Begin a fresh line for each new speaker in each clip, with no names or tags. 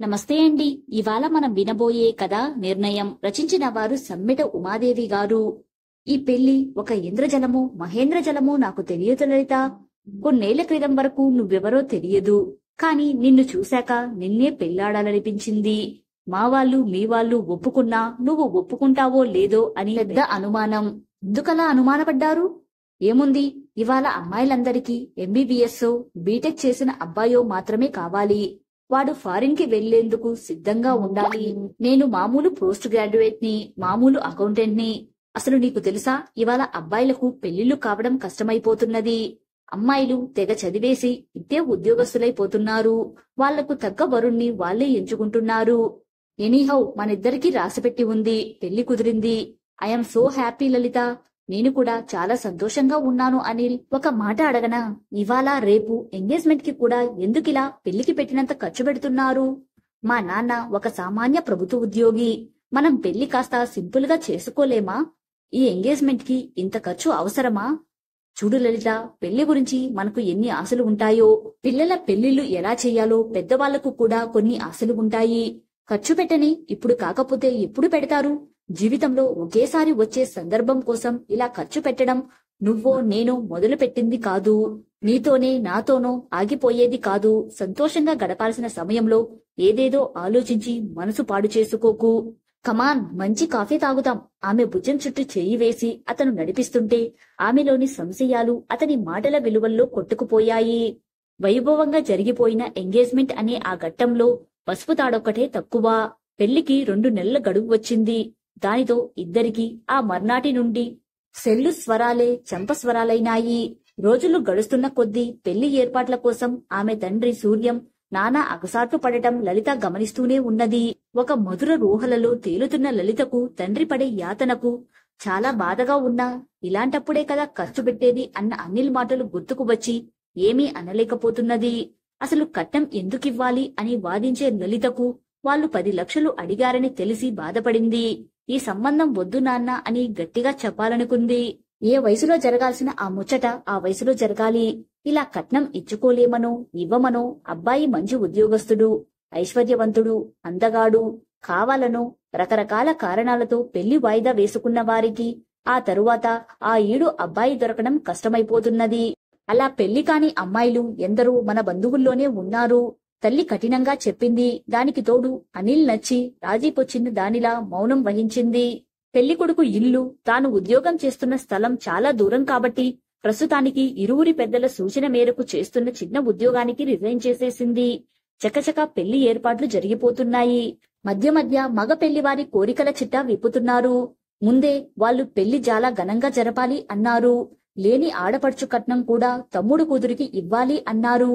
నమస్తే అండి. ఇవాళ మనం వినబోయే కథ నిర్ణయం రచించిన వారు సమ్మెట ఉమాదేవి గారు. ఈ పెళ్లి ఒక ఇంద్రజలమో మహేంద్రజలమో నాకు తెలియదు లలిత. కొన్నేళ్ల క్రితం వరకు నువ్వెవరో తెలియదు. కాని నిన్ను చూశాక నిన్నే పెళ్లాడాలనిపించింది. మా వాళ్ళు మీ వాళ్ళు ఒప్పుకున్నా నువ్వు ఒప్పుకుంటావో లేదో అని పెద్ద అనుమానం. ఎందుకలా అనుమానపడ్డారు? ఏముంది, ఇవాళ అమ్మాయిలందరికీ ఎంబీబీఎస్ బీటెక్ చేసిన అబ్బాయో మాత్రమే కావాలి. వాడు ఫారిన్ కి వెళ్లేందుకు సిద్ధంగా ఉండాలి. నేను మామూలు పోస్ట్ గ్రాడ్యుయేట్ ని, మామూలు అకౌంటెంట్ ని. అసలు నీకు తెలుసా, ఇవాళ అబ్బాయిలకు పెళ్లిళ్లు కావడం కష్టమైపోతున్నది. అమ్మాయిలు తెగ చదివేసి ఇట్టే ఉద్యోగస్తులైపోతున్నారు. వాళ్లకు తగ్గ వరుణ్ణి వాళ్లే ఎంచుకుంటున్నారు. ఎనీహౌ మనిద్దరికీ రాసిపెట్టి ఉంది, పెళ్లి కుదిరింది. ఐఎమ్ సో హ్యాపీ లలిత. నేను కూడా చాలా సంతోషంగా ఉన్నాను అనిల్. ఒక మాట అడగనా? ఇవాళ రేపు ఎంగేజ్మెంట్ కి కూడా ఎందుకిలా పెళ్లికి పెట్టినంత ఖర్చు పెడుతున్నారు? మా నాన్న ఒక సామాన్య ప్రభుత్వ ఉద్యోగి. మనం పెళ్లి కాస్త సింపుల్ గా చేసుకోలేమా? ఈ ఎంగేజ్మెంట్ కి ఇంత ఖర్చు అవసరమా? చూడు లలిత, పెళ్లి గురించి మనకు ఎన్ని ఆశలు ఉంటాయో, పిల్లల పెళ్లిళ్లు ఎలా చెయ్యాలో పెద్దవాళ్లకు కూడా కొన్ని ఆశలు ఉంటాయి. ఖర్చు పెట్టని ఇప్పుడు కాకపోతే ఎప్పుడు పెడతారు? జీవితంలో ఒకేసారి వచ్చే సందర్భం కోసం ఇలా ఖర్చు పెట్టడం నువ్వో నేనో మొదలు పెట్టింది కాదు. నీతోనే నాతోనో ఆగిపోయేది కాదు. సంతోషంగా గడపాల్సిన సమయంలో ఏదేదో ఆలోచించి మనసు పాడు చేసుకోకు. కమాన్, మంచి కాఫీ తాగుతాం. ఆమె భుజం చుట్టూ చెయ్యి వేసి అతను నడిపిస్తుంటే ఆమెలోని సంశయాలు అతని మాటల విలువల్లో కొట్టుకుపోయాయి. వైభవంగా జరిగిపోయిన ఎంగేజ్మెంట్ అనే ఆ ఘట్టంలో పసుపు తాడొక్కటే తక్కువ. పెళ్లికి 2 నెలల గడువు వచ్చింది. దానితో ఇద్దరికీ ఆ మర్నాటి నుండి సెల్లు స్వరాలే చంపస్వరాలైనాయి. రోజులు గడుస్తున్న కొద్దీ పెళ్లి ఏర్పాట్ల కోసం ఆమె తండ్రి సూర్యం నానా అగసాట్లు పడటం లలిత గమనిస్తూనే ఉన్నది. ఒక మధుర ఊహలలో తేలుతున్న లలితకు తండ్రి పడే యాతనకు చాలా బాధగా ఉన్నా ఇలాంటప్పుడే కదా ఖర్చు పెట్టేది అన్న అనిల్ మాటలు గుర్తుకు వచ్చి ఏమీ అనలేకపోతున్నది. అసలు కట్నం ఎందుకివ్వాలి అని వాదించే లలితకు వాళ్ళు 10 లక్షలు అడిగారని తెలిసి బాధపడింది. ఈ సంబంధం వద్దు నాన్న అని గట్టిగా చెప్పాలనుకుంది. ఏ వయసులో జరగాల్సిన ఆ ముచ్చట ఆ వయసులో జరగాలి. ఇలా కట్నం ఇచ్చుకోలేమనో ఇవ్వమనో, అబ్బాయి మంచి ఉద్యోగస్తుడు, ఐశ్వర్యవంతుడు, అందగాడు కావాలనో రకరకాల కారణాలతో పెళ్లి వాయిదా వేసుకున్న వారికి ఆ తరువాత ఆ ఈడు అబ్బాయి దొరకడం కష్టమైపోతున్నది. అలా పెళ్లి కాని అమ్మాయిలు ఎందరో మన బంధువుల్లోనే ఉన్నారు. తల్లి కఠినంగా చెప్పింది. దానికి తోడు అనిల్ నచ్చి రాజీకొచ్చిన దానిలా మౌనం వహించింది. పెళ్లికొడుకు ఇల్లు, తాను ఉద్యోగం చేస్తున్న స్థలం చాలా దూరం కాబట్టి ప్రస్తుతానికి ఇరువురి పెద్దల సూచన మేరకు చేస్తున్న చిన్న ఉద్యోగానికి రిజైన్ చేసేసింది. చకచకా పెళ్లి ఏర్పాట్లు జరిగిపోతున్నాయి. మధ్య మధ్య మగ పెళ్లివారి కోరికల చిట్టా విప్పుతున్నారు. ముందే వాళ్ళు పెళ్లి చాలా ఘనంగా జరపాలి అన్నారు. లేని ఆడపడుచు కట్నం కూడా తమ్ముడు కూతురికి ఇవ్వాలి అన్నారు.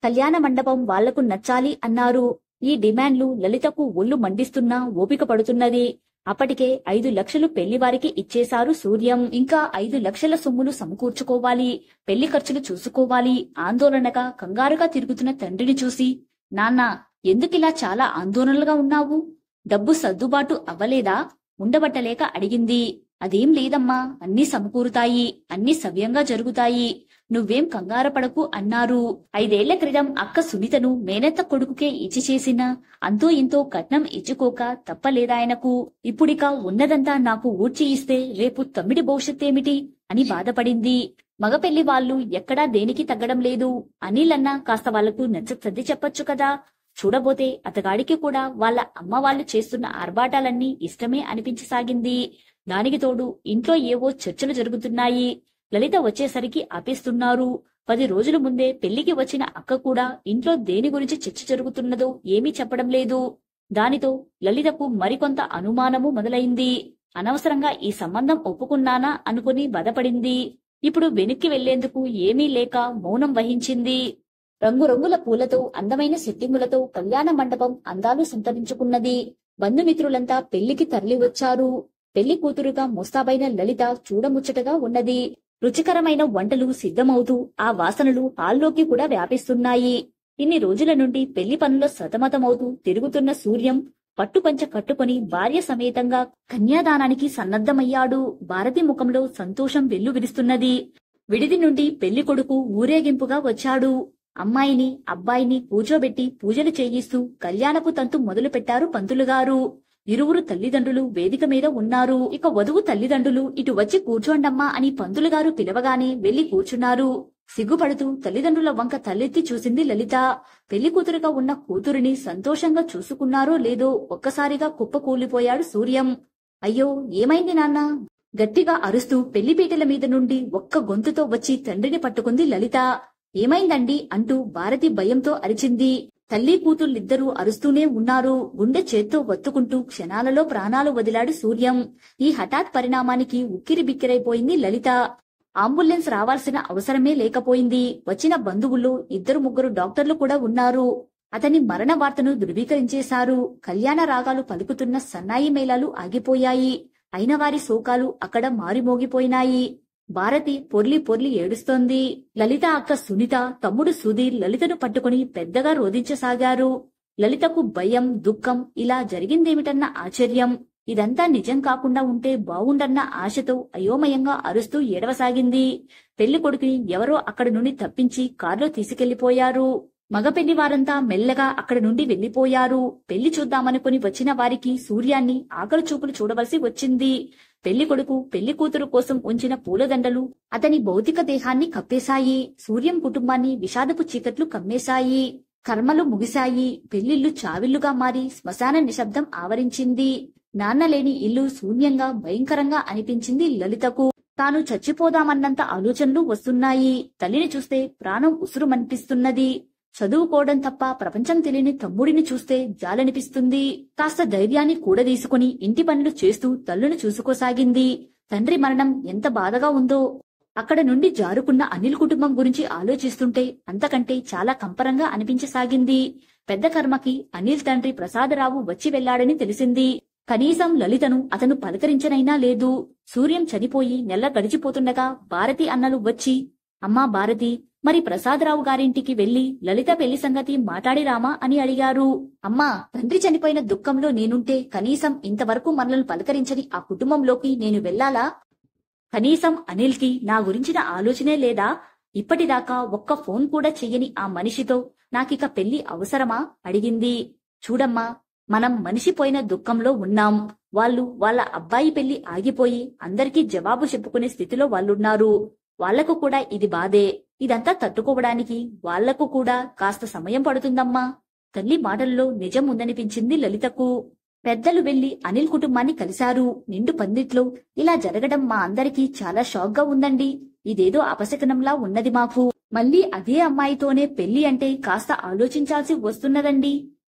కళ్యాణ మండపం వాళ్లకు నచ్చాలి అన్నారు. ఈ డిమాండ్లు లలితకు ఒళ్ళు మండిస్తున్నా ఓపిక పడుతున్నది. అప్పటికే 5 లక్షలు పెళ్లివారికి ఇచ్చేశారు సూర్యం. ఇంకా 5 లక్షల సొమ్ములు సమకూర్చుకోవాలి. పెళ్లి ఖర్చులు చూసుకోవాలి. ఆందోళనగా కంగారుగా తిరుగుతున్న తండ్రిని చూసి, నాన్నా, ఎందుకిలా చాలా ఆందోళనలుగా ఉన్నావు? డబ్బు సర్దుబాటు అవ్వలేదా? ఉండబట్టలేక అడిగింది. అదేం లేదమ్మా, అన్నీ సమకూరుతాయి, అన్నీ సవ్యంగా జరుగుతాయి, నువ్వేం కంగారపడకు అన్నారు. 5 ఏళ్ల క్రితం అక్క సునీతను మేనత్త కొడుకుకే ఇచ్చి చేసిన అంతో ఇంతో కట్నం ఇచ్చుకోక తప్పలేదాయనకు. ఇప్పుడిక ఉన్నదంతా నాకు ఊడ్చి ఇస్తే రేపు తమ్మిడి భవిష్యత్తేమిటి అని బాధపడింది. మగ పెళ్లి వాళ్ళు ఎక్కడా దేనికి తగ్గడం లేదు. అనిల్ అన్న కాస్త వాళ్లకు నచ్చ చెప్పొచ్చు కదా. చూడబోతే అతగాడికి కూడా వాళ్ళ అమ్మ వాళ్ళు చేస్తున్న ఆర్భాటాలన్నీ ఇష్టమే అనిపించసాగింది. దానికి తోడు ఇంట్లో ఏవో చర్చలు జరుగుతున్నాయి. లలిత వచ్చేసరికి ఆపేస్తున్నారు. 10 రోజుల ముందే పెళ్లికి వచ్చిన అక్క కూడా ఇంట్లో దేని గురించి చర్చ జరుగుతున్నదో ఏమీ చెప్పడం లేదు. దానితో లలితకు మరికొంత అనుమానము మొదలైంది. అనవసరంగా ఈ సంబంధం ఒప్పుకున్నానా అనుకుని బాధపడింది. ఇప్పుడు వెనక్కి వెళ్లేందుకు ఏమీ లేక మౌనం వహించింది. రంగురంగుల పూలతో అందమైన సెట్టింగులతో కళ్యాణ మండపం అందాలు సంతరించుకున్నది. బంధుమిత్రులంతా పెళ్లికి తరలివచ్చారు. పెళ్లి కూతురుగా ముస్తాబైన లలిత చూడముచ్చటగా ఉన్నది. రుచికరమైన వంటలు సిద్ధమవుతూ ఆ వాసనలు హాల్లోకి కూడా వ్యాపిస్తున్నాయి. ఇన్ని రోజుల నుండి పెళ్లి పనుల్లో సతమతమవుతూ తిరుగుతున్న సూర్యం పట్టుపంచ కట్టుకుని భార్య సమేతంగా కన్యాదానానికి సన్నద్ధమయ్యాడు. భారతి ముఖంలో సంతోషం వెల్లువిరుస్తున్నది. విడిది నుండి పెళ్లి కొడుకు ఊరేగింపుగా వచ్చాడు. అమ్మాయిని అబ్బాయిని కూర్చోబెట్టి పూజలు చేయిస్తూ కళ్యాణపు తంతు మొదలుపెట్టారు పంతులుగారు. ఇరువురు తల్లిదండ్రులు వేదిక మీద ఉన్నారు. ఇక వధువు తల్లిదండ్రులు ఇటు వచ్చి కూర్చోండమ్మా అని పంతులుగారు పిలవగానే వెళ్లి కూర్చున్నారు. సిగ్గుపడుతూ తల్లిదండ్రుల వంక తలెత్తి చూసింది లలిత. పెళ్లి కూతురుగా ఉన్న కూతురిని సంతోషంగా చూసుకున్నారో లేదో ఒక్కసారిగా కుప్పకూలిపోయాడు సూర్యం. అయ్యో, ఏమైంది నాన్న? గట్టిగా అరుస్తూ పెళ్లిపీటల మీద నుండి ఒక్క గొంతుతో వచ్చి తండ్రిని పట్టుకుంది లలిత. ఏమైందండి అంటూ భారతి భయంతో అరిచింది. తల్లి కూతుళ్ళిద్దరూ అరుస్తూనే ఉన్నారు. గుండె చేత్తో వత్తుకుంటూ క్షణాలలో ప్రాణాలు వదిలాడు సూర్యం. ఈ హఠాత్ పరిణామానికి ఉక్కిరిబిక్కిరైపోయింది లలిత. అంబులెన్స్ రావాల్సిన అవసరమే లేకపోయింది. వచ్చిన బంధువుల్లో 2-3 డాక్టర్లు కూడా ఉన్నారు. అతని మరణ వార్తను ధృవీకరించేశారు. కళ్యాణ రాగాలు పలుకుతున్న సన్నాయి మేళాలు ఆగిపోయాయి. అయిన వారి శోకాలు అక్కడ మారిమోగిపోయినాయి. భారతి పొర్లి పొర్లి ఏడుస్తోంది. లలిత అక్క సునీత, తమ్ముడు సుధీర్ లలితను పట్టుకుని పెద్దగా రోదించసాగారు. లలితకు భయం, దుఃఖం, ఇలా జరిగిందేమిటన్న ఆశ్చర్యం, ఇదంతా నిజం కాకుండా ఉంటే బావుండన్న ఆశతో అయోమయంగా అరుస్తూ ఏడవసాగింది. పెళ్లి కొడుకుని ఎవరో అక్కడి నుండి తప్పించి కారులో తీసుకెళ్లిపోయారు. మగ పెళ్లి వారంతా మెల్లగా అక్కడి నుండి వెళ్లిపోయారు. పెళ్లి చూద్దామనుకుని వచ్చిన వారికి సూర్యాన్ని ఆకలి చూపులు చూడవలసి వచ్చింది. పెళ్లి కొడుకు పెళ్లి కూతురు కోసం ఉంచిన పూలదండలు అతని భౌతిక దేహాన్ని కప్పేశాయి. సూర్యం కుటుంబాన్ని విషాదపు చీకట్లు కమ్మేశాయి. కర్మలు ముగిశాయి. పెళ్లిళ్లు చావిళ్లుగా మారి శ్మశాన నిశ్శబ్దం ఆవరించింది. నాన్న లేని ఇల్లు శూన్యంగా భయంకరంగా అనిపించింది లలితకు. తాను చచ్చిపోదామన్నంత ఆలోచనలు వస్తున్నాయి. తల్లిని చూస్తే ప్రాణం ఉసురుమనిపిస్తున్నది. చదువుకోవడం తప్ప ప్రపంచం తెలియని తమ్ముడిని చూస్తే జాలనిపిస్తుంది. కాస్త ధైర్యాన్ని కూడదీసుకుని ఇంటి పనులు చేస్తూ తల్లును చూసుకోసాగింది. తండ్రి మరణం ఎంత బాధగా ఉందో. అక్కడ నుండి జారుకున్న అనిల్ కుటుంబం గురించి ఆలోచిస్తుంటే అంతకంటే చాలా కంపరంగా అనిపించసాగింది. పెద్ద కర్మకి అనిల్ తండ్రి ప్రసాదరావు వచ్చి వెళ్లాడని తెలిసింది. కనీసం లలితను అతను పలకరించనైనా లేదు. సూర్యం చనిపోయి నెల గడిచిపోతుండగా భారతి అన్నలు వచ్చి, అమ్మా భారతి, మరి ప్రసాదరావు గారింటికి వెళ్లి లలిత పెళ్లి సంగతి మాట్లాడిరామా అని అడిగారు. అమ్మా, తండ్రి చనిపోయిన దుఃఖంలో నేనుంటే కనీసం ఇంతవరకు మనల్ని పలకరించని ఆ కుటుంబంలోకి నేను వెళ్లాలా? కనీసం అనిల్కి నా గురించిన ఆలోచనే లేదా? ఇప్పటిదాకా ఒక్క ఫోన్ కూడా చెయ్యని ఆ మనిషితో నాకిక పెళ్లి అవసరమా? అడిగింది. చూడమ్మా, మనం మనిషిపోయిన దుఃఖంలో ఉన్నాం. వాళ్ళ అబ్బాయి పెళ్లి ఆగిపోయి అందరికీ జవాబు చెప్పుకునే స్థితిలో వాళ్ళున్నారు. వాళ్లకు కూడా ఇది బాధే. ఇదంతా తట్టుకోవడానికి వాళ్లకు కూడా కాస్త సమయం పడుతుందమ్మా. తల్లి మాటల్లో నిజం ఉందనిపించింది లలితకు. పెద్దలు వెళ్లి అనిల్ కుటుంబాన్ని కలిశారు. నిండు పందిట్లో ఇలా జరగడం మా అందరికీ చాలా షాక్ గా ఉందండి. ఇదేదో అపశకనంలా ఉన్నది మాకు. మళ్ళీ అదే అమ్మాయితోనే పెళ్లి అంటే కాస్త ఆలోచించాల్సి వస్తున్నదండి.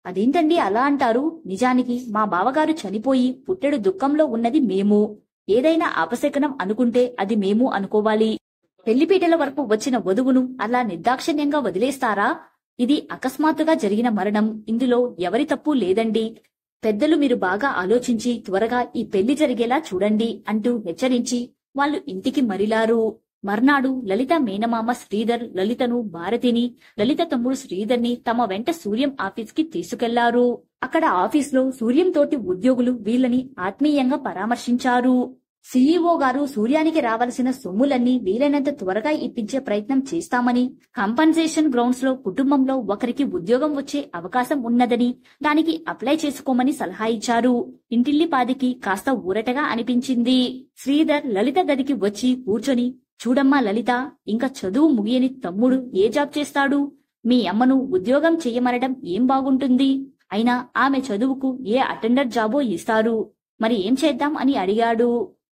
అదేంటండి అలా అంటారు? నిజానికి మా బావగారు చనిపోయి పుట్టెడు దుఃఖంలో ఉన్నది మేము. ఏదైనా అపశకనం అనుకుంటే అది మేము అనుకోవాలి. పెళ్లిపీటల వరకు వచ్చిన వధువును అలా నిర్దాక్షిణ్యంగా వదిలేస్తారా? ఇది అకస్మాత్తుగా జరిగిన మరణం. ఇందులో ఎవరి తప్పు లేదండి. పెద్దలు మీరు బాగా ఆలోచించి త్వరగా ఈ పెళ్లి జరిగేలా చూడండి అంటూ హెచ్చరించి వాళ్ళు ఇంటికి మరిలారు. మర్నాడు లలిత మేనమామ శ్రీధర్ లలితను, భారతిని, లలిత తమ్ముడు శ్రీధర్ని తమ వెంట సూర్యం ఆఫీస్కి తీసుకెళ్లారు. అక్కడ ఆఫీస్లో సూర్యం తోటి ఉద్యోగులు వీళ్ళని ఆత్మీయంగా పరామర్శించారు. సీఈఓ గారు సూర్యానికి రావలసిన సొమ్ములన్నీ వీలైనంత త్వరగా ఇప్పించే ప్రయత్నం చేస్తామని, కంపన్సేషన్ గ్రౌండ్స్ లో కుటుంబంలో ఒకరికి ఉద్యోగం వచ్చే అవకాశం ఉన్నదని, దానికి అప్లై చేసుకోమని సలహా ఇచ్చారు. ఇంటిల్లిపాదికి కాస్త ఊరటగా అనిపించింది. శ్రీధర్ లలిత గదికి వచ్చి కూర్చొని, చూడమ్మా లలిత, ఇంకా చదువు ముగియని తమ్ముడు ఏ జాబ్ చేస్తాడు? మీ అమ్మను ఉద్యోగం చెయ్యమనడం ఏం బాగుంటుంది? అయినా ఆమె చదువుకు ఏ అటెండర్ జాబో ఇస్తారు. మరి ఏం చేద్దాం అని అడిగాడు.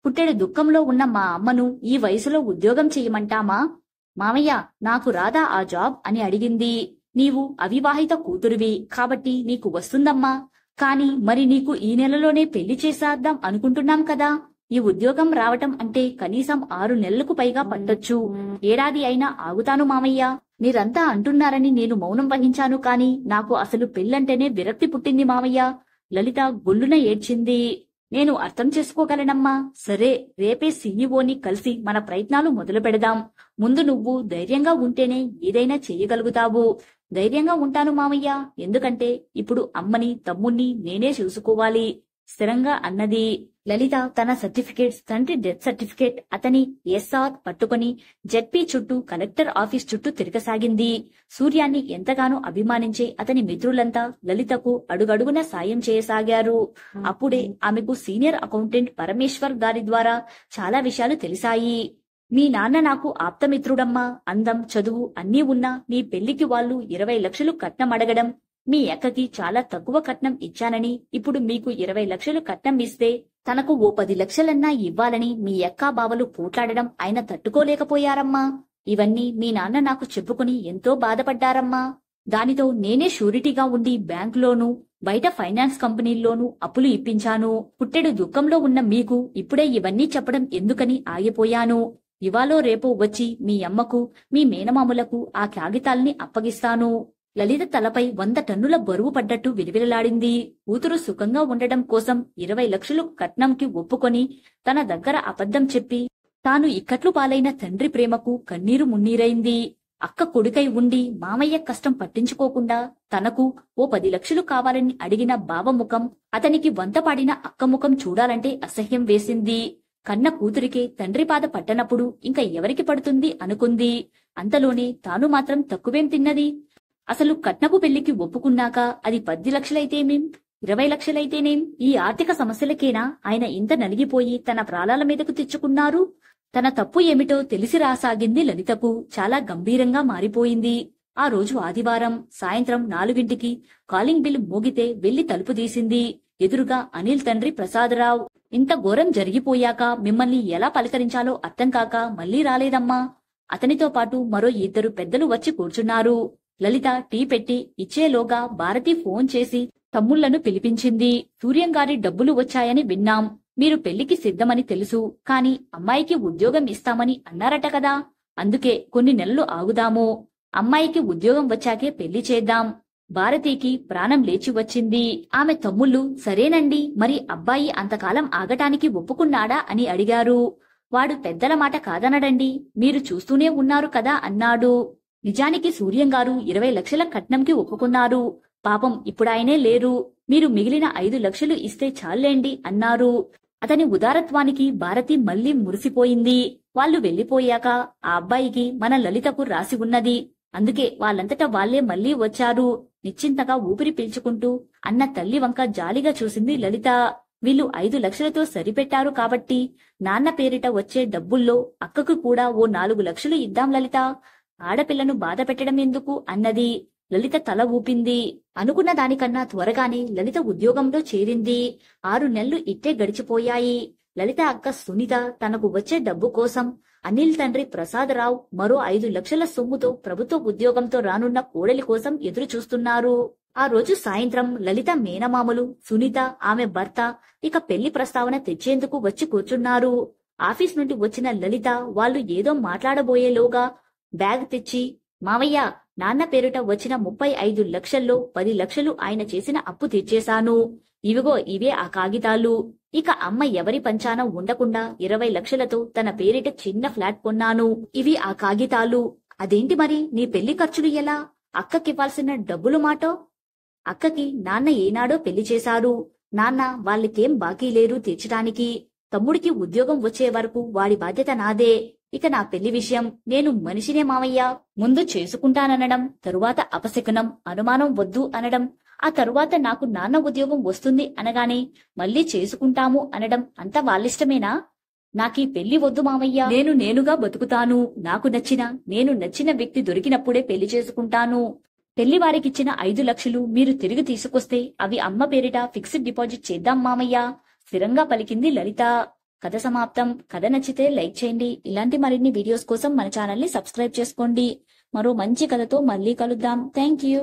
పుట్టెడు దుఃఖంలో ఉన్న మా అమ్మను ఈ వయసులో ఉద్యోగం చెయ్యమంటామా? మామయ్య, నాకు రాదా ఆ జాబ్ అని అడిగింది. నీవు అవివాహిత కూతురువి కాబట్టి నీకు వస్తుందమ్మా. కాని మరి నీకు ఈ నెలలోనే పెళ్లి చేసేద్దాం అనుకుంటున్నాం కదా. ఈ ఉద్యోగం రావటం అంటే కనీసం 6 నెలలకు పైగా పట్టొచ్చు. ఏడాది అయినా ఆగుతాను మామయ్య. మీరంతా అంటున్నారని నేను మౌనం వహించాను. కాని నాకు అసలు పెళ్ళంటేనే విరక్తి పుట్టింది మామయ్య. లలిత గొల్లున ఏడ్చింది. నేను అర్థం చేసుకోగలనమ్మా. సరే, రేపే సీఈఓని కలిసి మన ప్రయత్నాలు మొదలు పెడదాం. ముందు నువ్వు ధైర్యంగా ఉంటేనే ఏదైనా చెయ్యగలుగుతావు. ధైర్యంగా ఉంటాను మామయ్య. ఎందుకంటే ఇప్పుడు అమ్మని తమ్ముణ్ణి నేనే చూసుకోవాలి. స్థిరంగా అన్నది. లలిత తన సర్టిఫికేట్స్, తండ్రి డెత్ సర్టిఫికేట్, అతని ఎస్ఆర్ పట్టుకుని జెడ్పీ చుట్టూ, కలెక్టర్ ఆఫీస్ చుట్టూ తిరగసాగింది. సూర్యాన్ని ఎంతగానో అభిమానించే అతని మిత్రులంతా లలితకు అడుగడుగున సాయం చేయసాగారు. అప్పుడే ఆమెకు సీనియర్ అకౌంటెంట్ పరమేశ్వర్ గారి ద్వారా చాలా విషయాలు తెలిసాయి. మీ నాన్న నాకు ఆప్తమిత్రుడమ్మా. అందం, చదువు అన్నీ ఉన్నా మీ పెళ్లికి వాళ్ళు 20 లక్షలు కట్నం అడగడం, మీ అక్కకి చాలా తక్కువ కట్నం ఇచ్చానని, ఇప్పుడు మీకు 20 లక్షలు కట్నం ఇస్తే తనకు ఓ 10 లక్షలన్నా ఇవ్వాలని మీ అక్కా బావలు పోట్లాడడం ఆయన తట్టుకోలేకపోయారమ్మా. ఇవన్నీ మీ నాన్న నాకు చెప్పుకుని ఎంతో బాధపడ్డారమ్మా. దానితో నేనే షూరిటీగా ఉండి బ్యాంకులోనూ, బయట ఫైనాన్స్ కంపెనీల్లోనూ అప్పులు ఇప్పించాను. పుట్టెడు దుఃఖంలో ఉన్న మీకు ఇప్పుడే ఇవన్నీ చెప్పడం ఎందుకని ఆగిపోయాను. ఇవాళో రేపో వచ్చి మీ అమ్మకు, మీ మేనమాములకు ఆ కాగితాల్ని అప్పగిస్తాను. లలిత తలపై 100 టన్నుల బరువు పడ్డట్టు విలువిలలాడింది. కూతురు సుఖంగా ఉండడం కోసం 20 లక్షలు కట్నంకి ఒప్పుకొని తన దగ్గర అబద్ధం చెప్పి తాను ఇక్కట్లు పాలైన తండ్రి ప్రేమకు కన్నీరు మున్నీరైంది. అక్క కొడుకై ఉండి మామయ్య కష్టం పట్టించుకోకుండా తనకు ఓ 10 లక్షలు కావాలని అడిగిన బావముఖం, అతనికి వంతపాడిన అక్క ముఖం చూడాలంటే అసహ్యం వేసింది. కన్న కూతురికే తండ్రి పాద పట్టనప్పుడు ఇంకా ఎవరికి పడుతుంది అనుకుంది. అంతలోనే తాను మాత్రం తక్కువేం తిన్నది. అసలు కట్నపు పెళ్లికి ఒప్పుకున్నాక అది 10 లక్షలైతేనేం, 20 లక్షలైతేనేం, ఈ ఆర్థిక సమస్యలకేనా ఆయన ఇంత నలిగిపోయి తన ప్రాణాల మీదకు తెచ్చుకున్నారు? తన తప్పు ఏమిటో తెలిసి రాసాగింది లలితకు. చాలా గంభీరంగా మారిపోయింది. ఆ రోజు ఆదివారం సాయంత్రం 4ంటికి కాలింగ్ బిల్ మోగితే వెళ్లి తలుపు తీసింది. ఎదురుగా అనిల్ తండ్రి ప్రసాదరావు. ఇంత ఘోరం జరిగిపోయాక మిమ్మల్ని ఎలా పలకరించాలో అర్థం కాక మళ్లీ రాలేదమ్మా. అతనితో పాటు మరో 2 పెద్దలు వచ్చి కూర్చున్నారు. లలిత టీ పెట్టి ఇచ్చేలోగా భారతి ఫోన్ చేసి తమ్ముళ్లను పిలిపించింది. సూర్యంగారి డబ్బులు వచ్చాయని విన్నాం. మీరు పెళ్లికి సిద్ధమని తెలుసు. కాని అమ్మాయికి ఉద్యోగం ఇస్తామని అన్నారట కదా. అందుకే కొన్ని నెలలు ఆగుదాము. అమ్మాయికి ఉద్యోగం వచ్చాకే పెళ్లి చేద్దాం. భారతికి ప్రాణం లేచి వచ్చింది. ఆమె తమ్ముళ్ళు సరేనండి, మరి అబ్బాయి అంతకాలం ఆగటానికి ఒప్పుకున్నాడా అని అడిగారు. వాడు పెద్దల మాట కాదనడండి, మీరు చూస్తూనే ఉన్నారు కదా అన్నాడు. నిజానికి సూర్యంగారు 20 లక్షల కట్నంకి ఒప్పుకున్నారు. పాపం ఇప్పుడాయనే లేరు. మీరు మిగిలిన 5 లక్షలు ఇస్తే చాలేండి అన్నారు. అతని ఉదారత్వానికి భారతి మళ్లీ మురిసిపోయింది. వాళ్ళు వెళ్లిపోయాక ఆ అబ్బాయికి మన లలితకు రాసి ఉన్నది. అందుకే వాళ్ళంతటా వాళ్లే మళ్లీ వచ్చారు. నిశ్చింతగా ఊపిరి పీల్చుకుంటూ అన్న తల్లి వంక జాలిగా చూసింది లలిత. వీళ్ళు 5 లక్షలతో సరిపెట్టారు కాబట్టి నాన్న పేరిట వచ్చే డబ్బుల్లో అక్కకు కూడా ఓ 4 లక్షలు ఇద్దాం లలిత. ఆడపిల్లను బాధ పెట్టడం ఎందుకు అన్నది. లలిత తల ఊపింది. అనుకున్న దానికన్నా త్వరగానే లలిత ఉద్యోగంలో చేరింది. 6 నెలలు ఇట్టే గడిచిపోయాయి. లలిత అక్క సునీత తనకు వచ్చే డబ్బు కోసం అనిల్ తండ్రి ప్రసాదరావు మరో 5 లక్షల సొమ్ముతో ప్రభుత్వ ఉద్యోగంతో రానున్న కోడలి కోసం ఎదురు చూస్తున్నారు. ఆ రోజు సాయంత్రం లలిత మేనమామలు, సునీత, ఆమె భర్త ఇక పెళ్లి ప్రస్తావన తెచ్చేందుకు వచ్చి కూర్చున్నారు. ఆఫీస్ నుండి వచ్చిన లలిత వాళ్ళు ఏదో మాట్లాడబోయేలోగా బ్యాగ్ తెచ్చి, మావయ్య, నాన్న పేరిట వచ్చిన 35 లక్షల్లో 10 లక్షలు ఆయన చేసిన అప్పు తీర్చేశాను. ఇవిగో ఇవే ఆ కాగితాలు. ఇక అమ్మ ఎవరి పంచాన ఉండకుండా 20 లక్షలతో తన పేరిట చిన్న ఫ్లాట్ కొన్నాను. ఇవి ఆ కాగితాలు. అదేంటి మరి నీ పెళ్లి ఖర్చులు ఎలా? అక్కకివ్వాల్సిన డబ్బులు మాటో? అక్కకి నాన్న ఏనాడో పెళ్లి చేశారు. నాన్న వాళ్ళకేం బాకీ లేరు తీర్చడానికి. తమ్ముడికి ఉద్యోగం వచ్చే వరకు వాడి బాధ్యత నాదే. ఇక నా పెళ్లి విషయం నేను మనిషినే మావయ్య. ముందు చేసుకుంటాననడం, తరువాత అపశకునం, అనుమానం వద్దు అనడం, ఆ తరువాత నాకు నాన్న ఉద్యోగం వస్తుంది అనగానే మళ్ళీ చేసుకుంటాము అనడం అంతా వాళ్ళిష్టమేనా? నాకీ పెళ్లి వద్దు మావయ్య. నేనుగా బతుకుతాను. నాకు నేను నచ్చిన వ్యక్తి దొరికినప్పుడే పెళ్లి చేసుకుంటాను. పెళ్లి వారికిచ్చిన 5 లక్షలు మీరు తిరిగి తీసుకొస్తే అవి అమ్మ పేరిట ఫిక్స్డ్ డిపాజిట్ చేద్దాం మామయ్య. స్థిరంగా పలికింది లలిత. కథ సమాప్తం. కథ నచ్చితే లైక్ చేయండి. ఇలాంటి మరిన్ని వీడియోస్ కోసం మన ఛానల్ ని సబ్స్క్రైబ్ చేసుకోండి. మరో మంచి కథతో మళ్ళీ కలుద్దాం. Thank you.